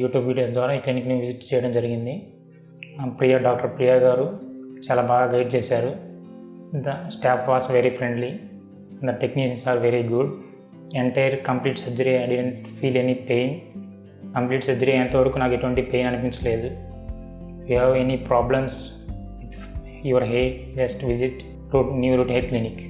YouTube videos ద్వారా ఈ క్లినిక్ని visit చేయడం జరిగింది. డాక్టర్ ప్రియా గారు చాలా బాగా గైడ్ చేశారు. The staff was very friendly, the technicians are very good. Entire complete surgery I didn't feel any pain. Complete surgery ఎంతవరకు నాకు ఎటువంటి పెయిన్ అనిపించలేదు. You have any problems with your hair, just visit new root hair clinic.